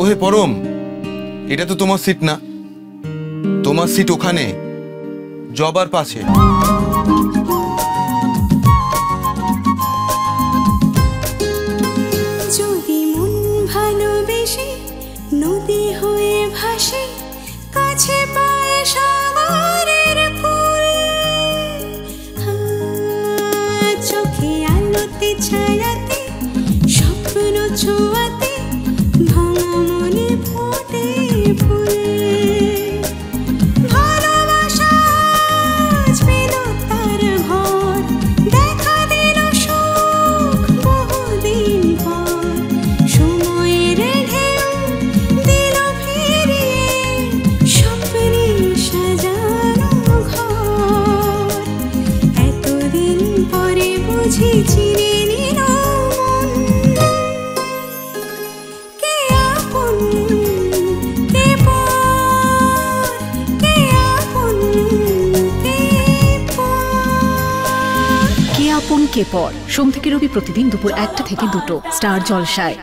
ওহে পরম, এটা তো তোমার সিট না, তোমার সিট ওখানে জবার পাশে। যদি মন ভালোবেসে নদী হয়ে ভাসে, কাছে পায় সাগরের কুল, চোখে আলোতে ছায়াতে স্বপ্ন ছোঁয়াতে ভাঙা মনে ফোটে ফুল। ভালোবাসা পেল তার ঘর, দেখা দিল সুখ বহুদিন পর। সময়ের ঢেউ দিল ফিরিয়ে স্বপ্নে সাজানো ঘর। এতদিন পরে বুঝি চিনে নিল মন, কে আপন কে পর, কে আপন কে পর। কে আপন কে পর, সোম থেকে রবি প্রতিদিন দুপুর 1টা থেকে 2টো, স্টার জলসায়।